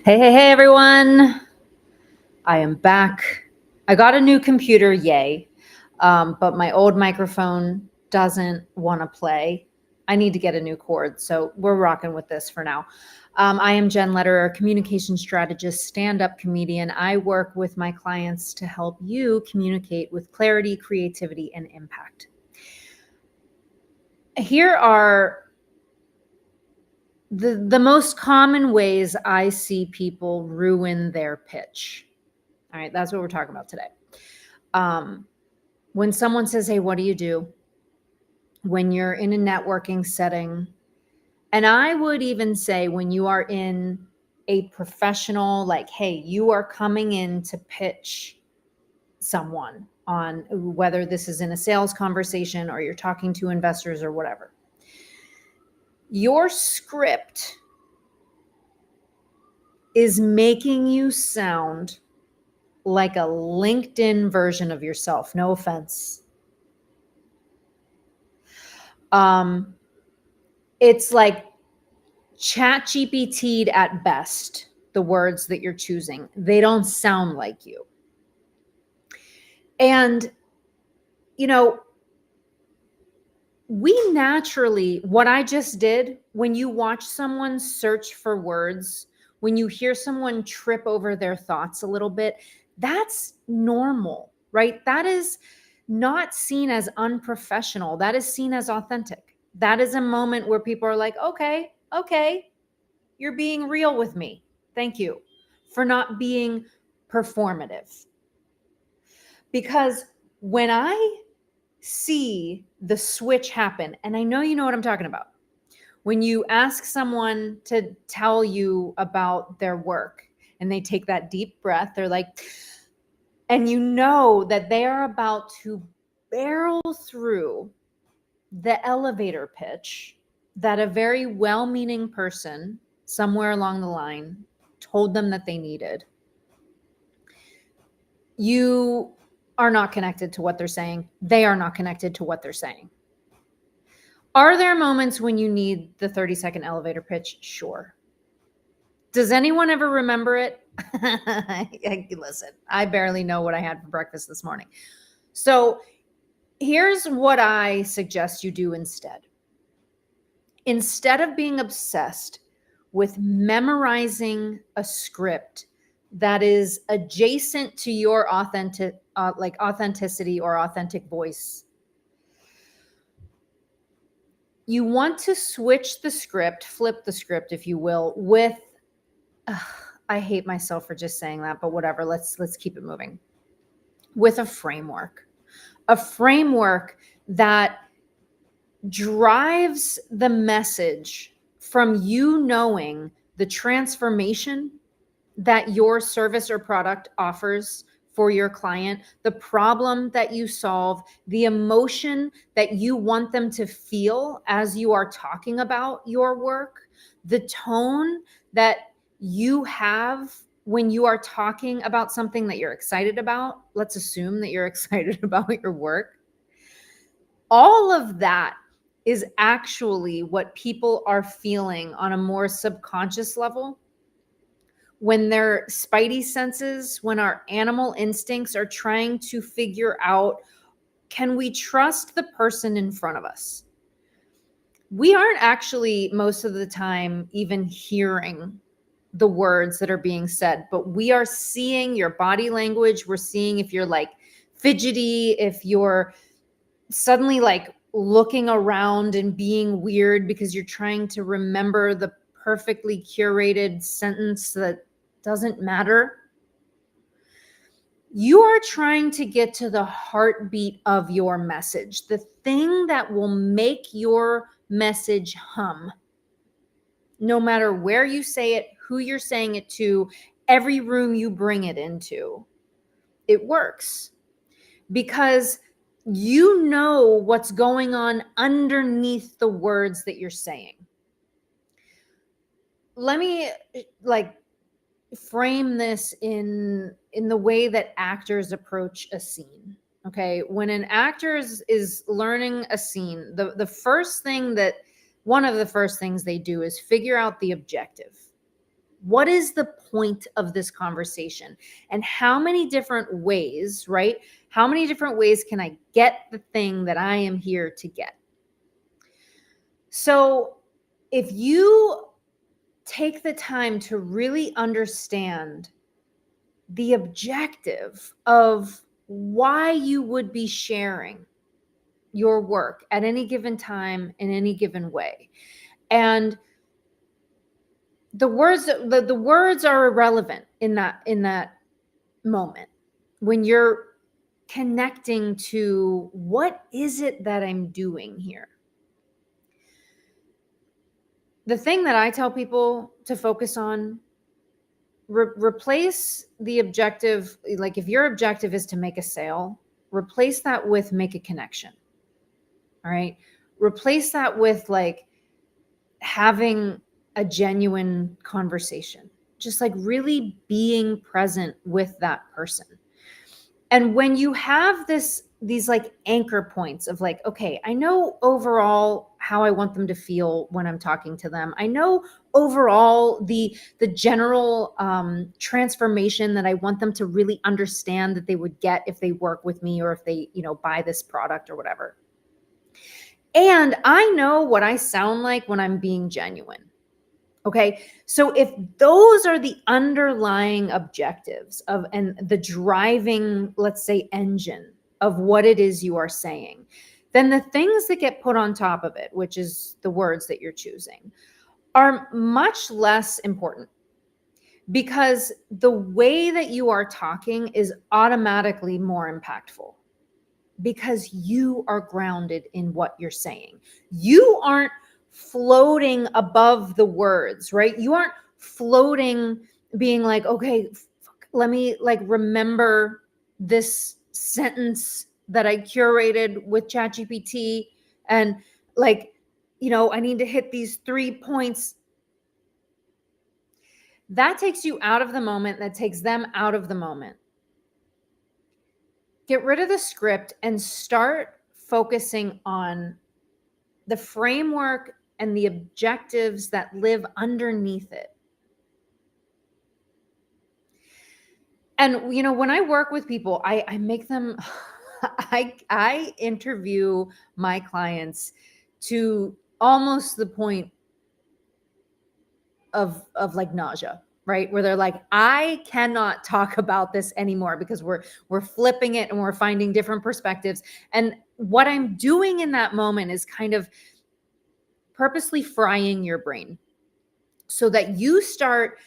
Hey, everyone. I am back. I got a new computer, yay. But my old microphone doesn't want to play. I need to get a new cord, so we're rocking with this for now. I am Jen Lederer, communication strategist, stand-up comedian. I work with my clients to help you communicate with clarity, creativity, and impact. Here are the most common ways I see people ruin their pitch. All right, that's what we're talking about today. When someone says, hey, what do you do? When you're in a networking setting, and I would even say when you are in a professional, like, hey, you are coming in to pitch someone on whether this is in a sales conversation or you're talking to investors or whatever. Your script is making you sound like a LinkedIn version of yourself. No offense. It's like ChatGPT'd at best, the words that you're choosing. They don't sound like you. And, you know, we naturally, what I just did, when you watch someone search for words, when you hear someone trip over their thoughts a little bit, that's normal, right? That is not seen as unprofessional. That is seen as authentic. That is a moment where people are like, okay, you're being real with me. Thank you for not being performative. Because when I see the switch happen, and I know you know what I'm talking about, when you ask someone to tell you about their work and they take that deep breath, they're like, and you know that they are about to barrel through the elevator pitch that a very well-meaning person somewhere along the line told them that they needed. You are not connected to what they're saying. They are not connected to what they're saying. Are there moments when you need the 30-second elevator pitch? Sure. Does anyone ever remember it? Listen, I barely know what I had for breakfast this morning. So here's what I suggest you do instead. Instead of being obsessed with memorizing a script that is adjacent to your authenticity or authentic voice, you want to switch the script, flip the script, if you will, with, I hate myself for just saying that, but whatever, let's keep it moving, with a framework that drives the message from you knowing the transformation that your service or product offers for your client, the problem that you solve, the emotion that you want them to feel as you are talking about your work, the tone that you have when you are talking about something that you're excited about. Let's assume that you're excited about your work. All of that is actually what people are feeling on a more subconscious level when their spidey senses, when our animal instincts are trying to figure out, can we trust the person in front of us? We aren't actually most of the time even hearing the words that are being said, but we are seeing your body language. We're seeing if you're like fidgety, if you're suddenly like looking around and being weird because you're trying to remember the perfectly curated sentence that doesn't matter. You are trying to get to the heartbeat of your message, the thing that will make your message hum. No matter where you say it, who you're saying it to, every room you bring it into, it works because you know what's going on underneath the words that you're saying. Let me frame this in the way that actors approach a scene. Okay, when an actor is learning a scene, the first thing that one of the first things they do is figure out the objective. What is the point of this conversation? And how many different ways, right? How many different ways can I get the thing that I am here to get? So if you take the time to really understand the objective of why you would be sharing your work at any given time in any given way. And the words are irrelevant in that moment when you're connecting to what is it that I'm doing here. The thing that I tell people to focus on, replace the objective. Like if your objective is to make a sale, replace that with make a connection. All right. Replace that with like having a genuine conversation, just like really being present with that person. And when you have these like anchor points of like, okay, I know overall how I want them to feel when I'm talking to them. I know overall the general transformation that I want them to really understand that they would get if they work with me or if they, buy this product or whatever. And I know what I sound like when I'm being genuine. Okay. So if those are the underlying objectives and the driving, let's say, engine of what it is you are saying, then the things that get put on top of it, which is the words that you're choosing, are much less important, because the way that you are talking is automatically more impactful because you are grounded in what you're saying. You aren't floating above the words, right? You aren't floating being like, okay, let me like remember this sentence that I curated with ChatGPT and like, I need to hit these 3 points. That takes you out of the moment. That takes them out of the moment. Get rid of the script and start focusing on the framework and the objectives that live underneath it. And, when I work with people, I make them, I interview my clients to almost the point of like nausea, right? Where they're like, I cannot talk about this anymore because we're flipping it and we're finding different perspectives. And what I'm doing in that moment is kind of purposely frying your brain so that you start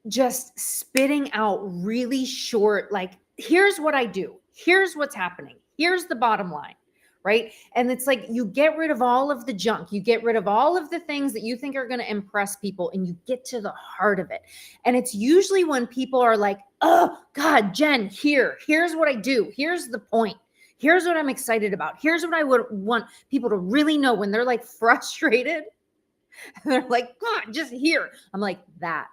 just spitting out really short, like, here's what I do. Here's what's happening. Here's the bottom line, right? And it's like you get rid of all of the junk. You get rid of all of the things that you think are going to impress people and you get to the heart of it. And it's usually when people are like, oh God, Jen, here's what I do. Here's the point. Here's what I'm excited about. Here's what I would want people to really know when they're like frustrated. They're like, God, just here. I'm like, that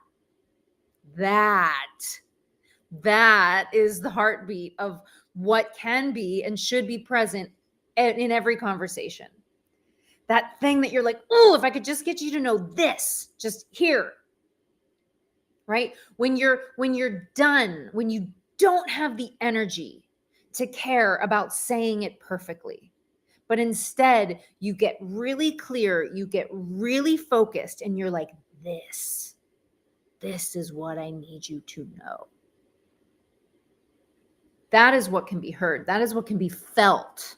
is the heartbeat of what can be and should be present in every conversation. That thing that you're like, oh, if I could just get you to know this, just here. Right? When you're done, when you don't have the energy to care about saying it perfectly, but instead you get really clear, you get really focused, and you're like, this is what I need you to know. That is what can be heard. That is what can be felt.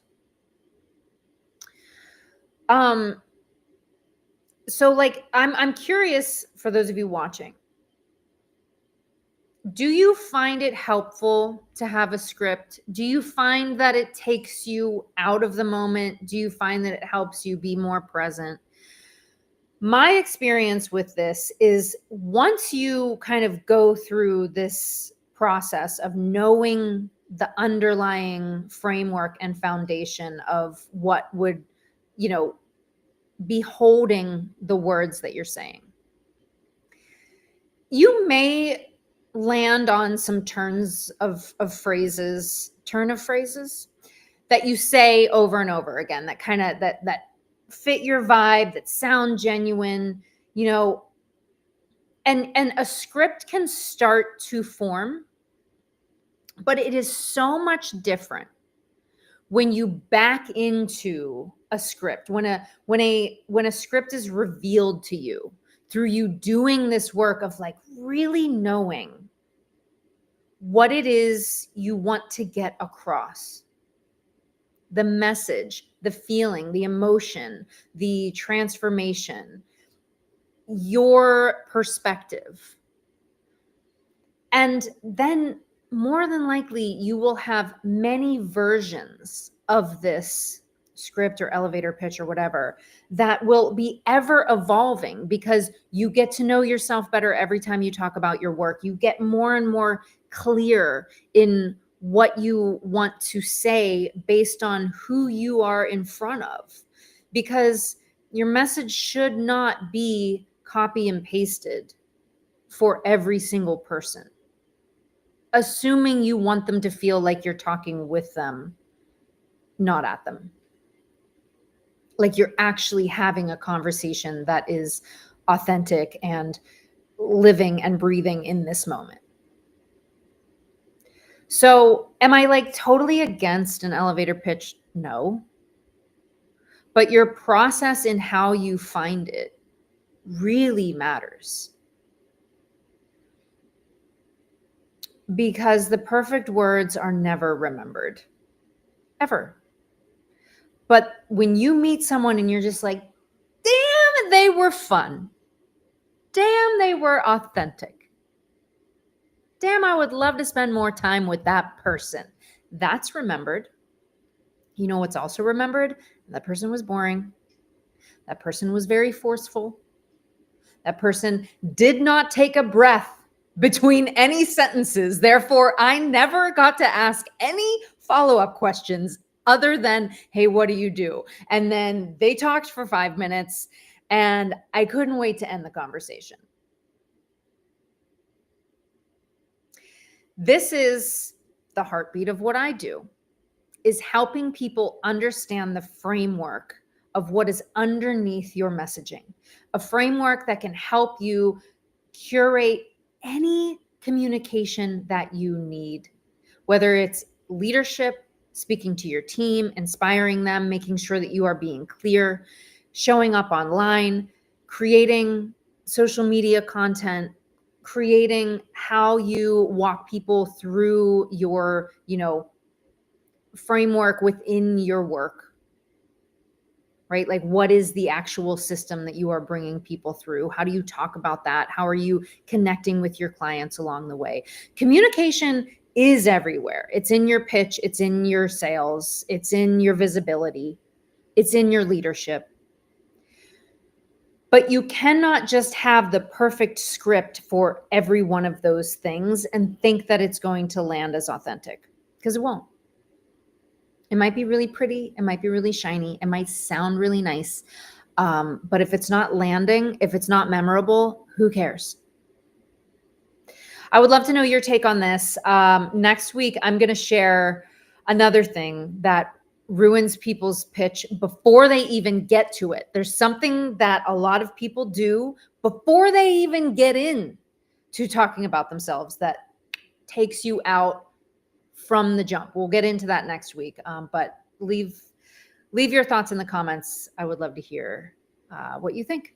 So like, I'm curious for those of you watching, do you find it helpful to have a script? Do you find that it takes you out of the moment? Do you find that it helps you be more present? My experience with this is once you kind of go through this process of knowing the underlying framework and foundation of what would, be holding the words that you're saying, you may land on some turn of phrases that you say over and over again, that kind of that fit your vibe, that sound genuine. And a script can start to form, but it is so much different when you back into a script, when a script is revealed to you through you doing this work of like really knowing what it is you want to get across, the message, the feeling, the emotion, the transformation, your perspective. And then more than likely, you will have many versions of this script or elevator pitch or whatever that will be ever evolving, because you get to know yourself better every time you talk about your work. You get more and more clear in what you want to say based on who you are in front of, because your message should not be copy and pasted for every single person, assuming you want them to feel like you're talking with them, not at them. Like you're actually having a conversation that is authentic and living and breathing in this moment. So, am I like totally against an elevator pitch? No. But your process in how you find it really matters. Because the perfect words are never remembered, ever. But when you meet someone and you're just like, damn, they were fun. Damn, they were authentic. Damn, I would love to spend more time with that person. That's remembered. You know what's also remembered? That person was boring. That person was very forceful. That person did not take a breath between any sentences. Therefore, I never got to ask any follow-up questions other than, hey, what do you do? And then they talked for 5 minutes and I couldn't wait to end the conversation. This is the heartbeat of what I do, is helping people understand the framework of what is underneath your messaging, a framework that can help you curate any communication that you need, whether it's leadership, speaking to your team, inspiring them, making sure that you are being clear, showing up online, creating social media content, creating how you walk people through your, framework within your work, right? Like, what is the actual system that you are bringing people through? How do you talk about that? How are you connecting with your clients along the way? Communication is everywhere. It's in your pitch. It's in your sales. It's in your visibility. It's in your leadership. But you cannot just have the perfect script for every one of those things and think that it's going to land as authentic, because it won't. It might be really pretty. It might be really shiny. It might sound really nice. But if it's not landing, if it's not memorable, who cares? I would love to know your take on this. Next week, I'm going to share another thing that ruins people's pitch before they even get to it. There's something that a lot of people do before they even get in to talking about themselves that takes you out from the jump. We'll get into that next week, but leave your thoughts in the comments. I would love to hear what you think.